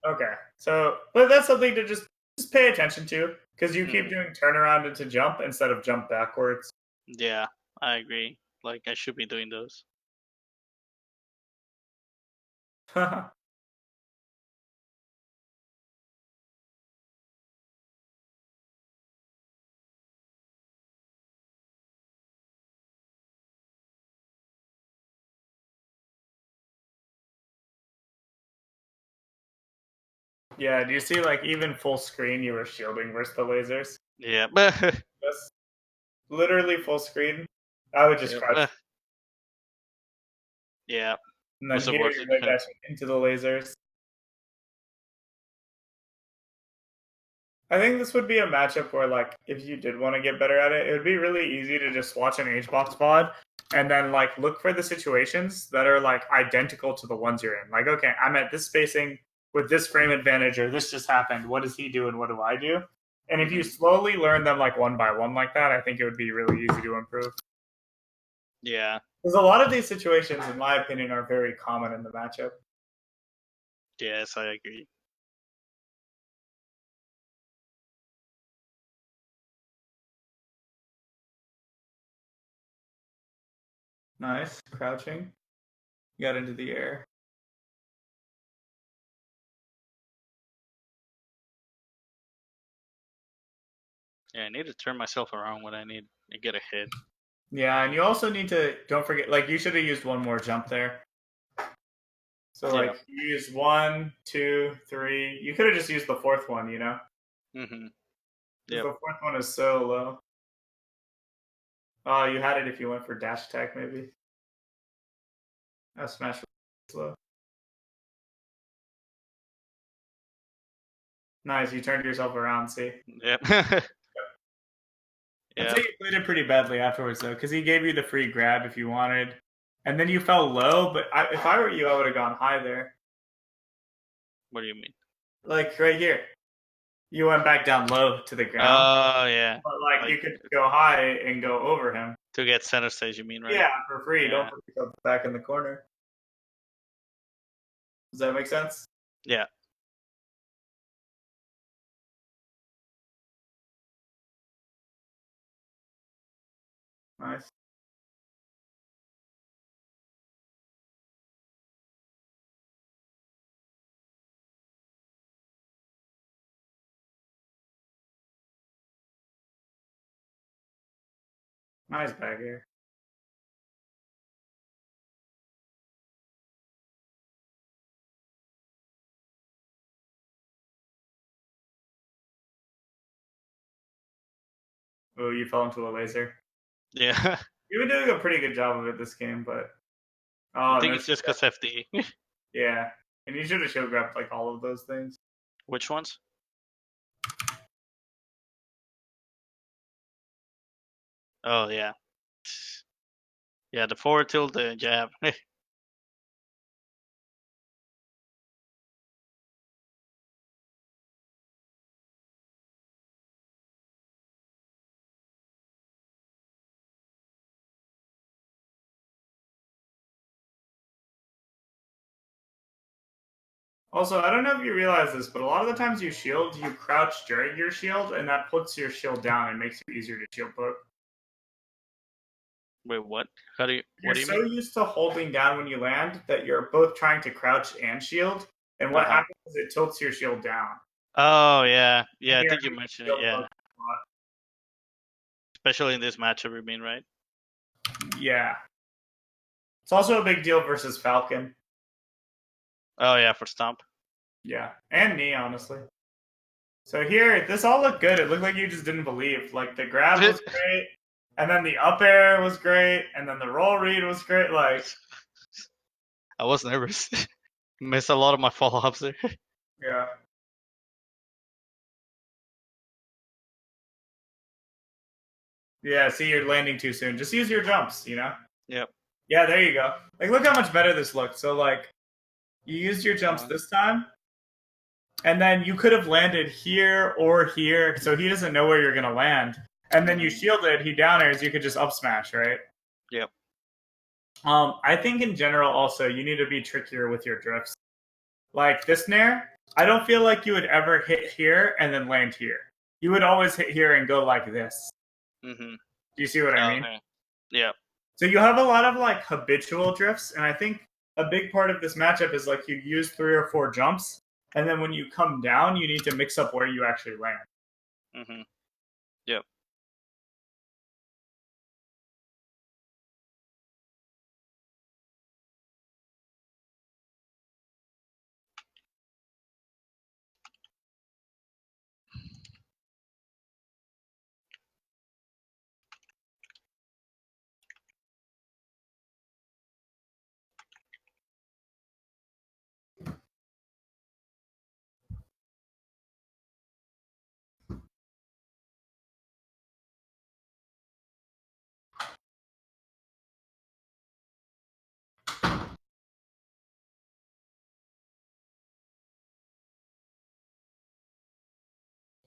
Okay. So, but that's something to just pay attention to because you keep Mhm. doing turnaround into jump instead of jump backwards. Yeah, I agree. Like I should be doing those. Yeah, do you see like even full screen you were shielding versus the lasers? Yeah. Just literally full screen. I would just crouch. Yep. Yeah. And then Was it here worth you're right it? dashing into the lasers. I think this would be a matchup where, like, if you did want to get better at it, it would be really easy to just watch an HBox VOD and then, like, look for the situations that are, like, identical to the ones you're in. Like, okay, I'm at this spacing with this frame advantage, or this just happened. What does he do and what do I do? And if you slowly learn them, like, one by one like that, I think it would be really easy to improve. Yeah. Because a lot of these situations, in my opinion, are very common in the matchup. Yes, I agree. Nice. Crouching. Got into the air. Yeah, I need to turn myself around when I need to get a hit. Yeah, and you also need to, don't forget, like, you should have used one more jump there. So, Yeah. like, you use 1, 2, 3. You could have just used the fourth one, you know? Mhm. Because Yep. the fourth one is so low. Oh, you had it if you went for dash attack, maybe. Smash was slow. Nice, you turned yourself around, see? Yep. I'd Yeah. say you played it pretty badly afterwards, though, because he gave you the free grab if you wanted. And then you fell low, but if I were you, I would have gone high there. What do you mean? Like, right here. You went back down low to the ground. Oh yeah. But, like, Like you could go high and go over him. to get center stage, you mean, right? Yeah, for free. Yeah. Don't put yourself back in the corner. Does that make sense? Yeah. Nice. Nice back here. Oh, you fell into a laser. Yeah. You've been doing a pretty good job of it this game, but I oh think no, it's just because FD. yeah. And you should have show grabbed like all of those things. Which ones? Oh yeah. Yeah, the forward tilt, the jab. Also, I don't know if you realize this, but a lot of the times you shield, you crouch during your shield, and that puts your shield down and makes it easier to shield poke. Wait, what? How do you? You're What do you so mean? used to holding down when you land that you're both trying to crouch and shield, and what Uh-huh. happens is it tilts your shield down. Oh yeah, And yeah. I you're think you having to mentioned it. shield Yeah, poke a lot. especially in this matchup, you mean, right? Yeah. It's also a big deal versus Falcon. Oh yeah, for stomp. Yeah. And me, honestly. So here, this all looked good. It looked like you just didn't believe. Like the grab was great, and then the up air was great, and then the roll read was great. Like, I was nervous. Missed a lot of my follow ups there. yeah. Yeah, see, you're landing too soon. Just use your jumps, you know? Yep. Yeah, there you go. Like, look how much better this looks. So, like, you used your jumps this time, and then you could have landed here or here, so he doesn't know where you're going to land. And then you shielded, he down airs, you could just up smash, right? Yep. I think in general, also, you need to be trickier with your drifts. Like this Nair, I don't feel like you would ever hit here and then land here. You would always hit here and go like this. Mm-hmm. Do you see what I mean? Okay. Yeah. So you have a lot of like habitual drifts, and I think a big part of this matchup is like you use 3 or 4 jumps, and then when you come down, you need to mix up where you actually land. Mm-hmm. Yep.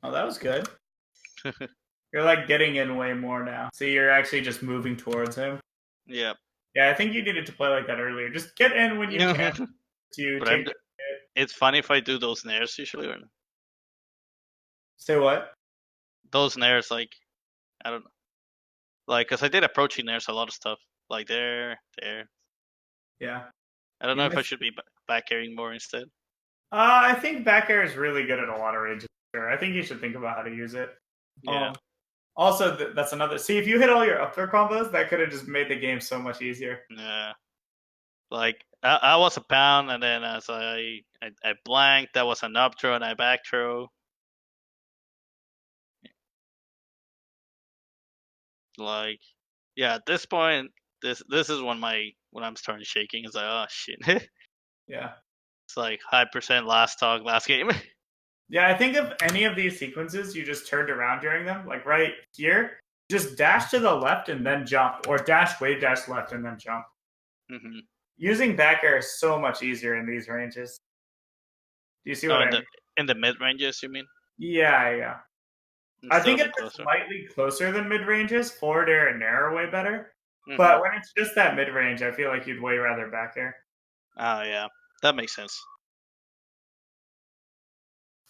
Oh, that was good. You're like getting in way more now. See, you're actually just moving towards him. Yep. Yeah, I think you needed to play like that earlier. Just get in when you can to But take it's funny if I do those nairs usually. Or Say what? those nairs, like, I don't know. Like, because I did approaching nairs a lot of stuff. Like, there. Yeah. I don't You know if I missed. should be back airing more instead. I think back air is really good at a lot of ranges. Sure. I think you should think about how to use it. Yeah. Also, that's another. See, if you hit all your up throw combos, that could have just made the game so much easier. Yeah. Like, I was a pound, and then as I blanked, that was an up throw, and I back throw. Like, yeah, at this point, this is when I'm starting shaking. It's like, oh shit. Yeah. It's like high percent last game. Yeah, I think if any of these sequences you just turned around during them, like right here, just dash to the left and then jump, or dash wave dash left and then jump. Mm-hmm. Using back air is so much easier in these ranges. Do you see what I mean? In the mid ranges, you mean? Yeah. I Instead think of if the it's closer. slightly closer than mid ranges, forward air and nair are way better. Mm-hmm. But when it's just that mid range, I feel like you'd way rather back air. Oh yeah, that makes sense.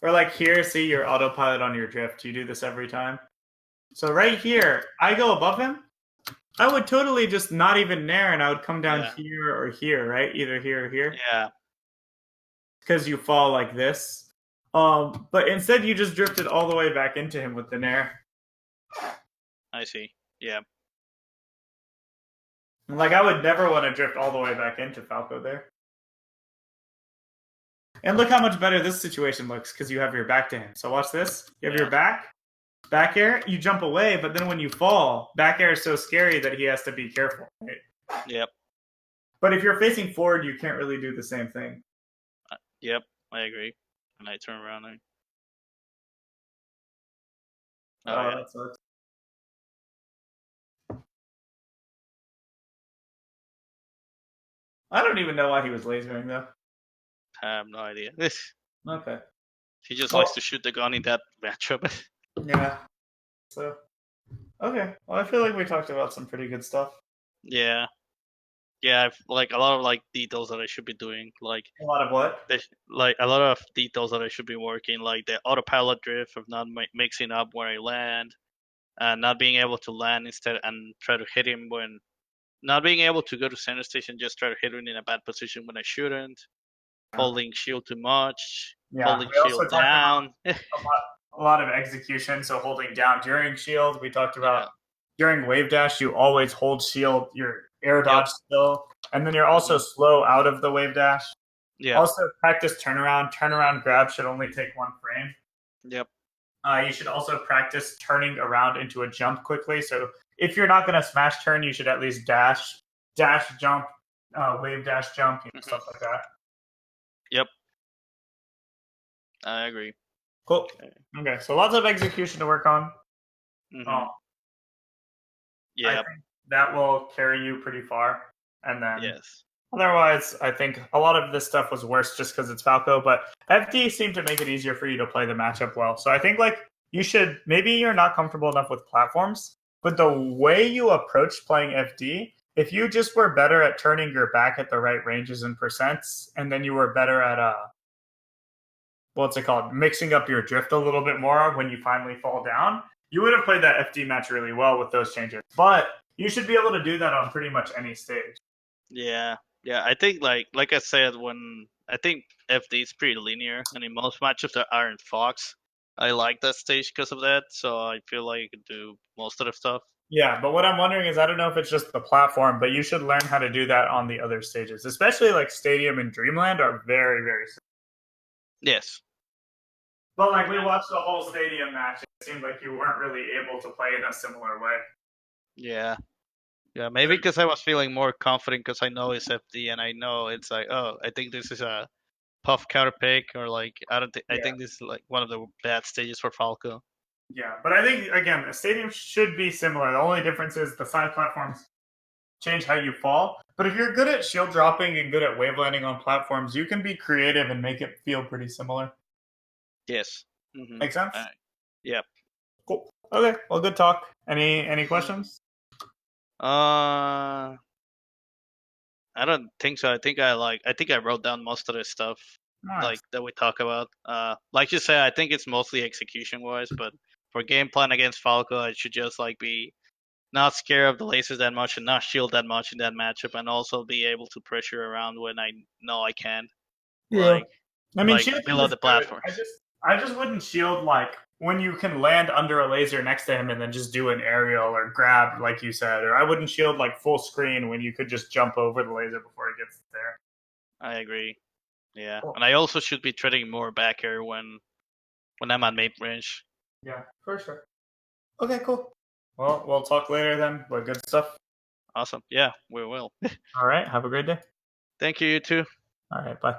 Or like here, see your autopilot on your drift. You do this every time. So right here, I go above him. I would totally just not even nair, and I would come down here or here, right? Either here or here. Yeah. Because you fall like this. But instead, you just drifted all the way back into him with the nair. I see. Yeah. Like I would never want to drift all the way back into Falco there. And look how much better this situation looks because you have your back to him. So watch this. You have your back air, you jump away, but then when you fall, back air is so scary that he has to be careful. Right? Yep. But if you're facing forward, you can't really do the same thing. Yep, I agree. And I turn around there. Oh, yeah. That sucks. I don't even know why he was lasering though. I have no idea. Okay. He just likes to shoot the gun in that matchup. Yeah. So, okay. Well, I feel like we talked about some pretty good stuff. Yeah. Yeah, I've, like a lot of like details that I should be doing. Like a lot of what? Like a lot of details that I should be working, like the autopilot drift of not mixing up where I land, and not being able to land instead and try to hit him when not being able to go to center station, just try to hit him in a bad position when I shouldn't. Holding shield too much. Yeah. Holding We also shield talked down. about a lot of execution, so holding down during shield. We talked about during wave dash, you always hold shield, your air dodge still, and then you're also slow out of the wave dash. Yeah. Also, practice turnaround. Turnaround grab should only take 1 frame. Yep. You should also practice turning around into a jump quickly. So if you're not going to smash turn, you should at least dash, jump, wave dash jump, stuff like that. Yep. I agree. Cool. Okay, so lots of execution to work on. I Yeah. think that will carry you pretty far. And then Yes. otherwise, I think a lot of this stuff was worse just because it's Falco, but FD seemed to make it easier for you to play the matchup well. So I think like you should maybe you're not comfortable enough with platforms, but the way you approach playing FD, if you just were better at turning your back at the right ranges and percents, and then you were better at what's it called, mixing up your drift a little bit more when you finally fall down, you would have played that FD match really well with those changes. But you should be able to do that on pretty much any stage. Yeah. Yeah. I think like I said, when I think FD is pretty linear, and in most matchups that aren't Fox, I like that stage because of that. So I feel like I can do most of the stuff. Yeah, but what I'm wondering is I don't know if it's just the platform, but you should learn how to do that on the other stages, especially like Stadium and Dreamland are very, very similar. Yes. But like we watched the whole Stadium match, it seemed like you weren't really able to play in a similar way. Yeah. Yeah. Maybe because I was feeling more confident because I know it's FD and I know it's like, oh, I think this is a puff counter pick, or like I don't think I Yeah. think this is like one of the bad stages for Falco. Yeah, but I think again, the Stadium should be similar. The only difference is the side platforms change how you fall. But if you're good at shield dropping and good at wave landing on platforms, you can be creative and make it feel pretty similar. Yes. Mm-hmm. Make sense? Yep. Cool. Okay. Well, good talk. Any questions? Uh, I don't think so. I think I wrote down most of the stuff Nice. like that we talk about. Like you said, I think it's mostly execution wise, but for game plan against Falco, I should just like be not scared of the lasers that much and not shield that much in that matchup, and also be able to pressure around when I know I can, Yeah. like I mean, like shielding below is the good. platforms. I just wouldn't shield like when you can land under a laser next to him and then just do an aerial or grab, like you said. Or I wouldn't shield like full screen when you could just jump over the laser before it gets there. I agree. Yeah, Cool. and I also should be treading more back air when I'm at mid range. Yeah, for sure. Okay, cool. Well, we'll talk later then. But good stuff. Awesome. Yeah, we will. All right. Have a great day. Thank you, you too. All right. Bye.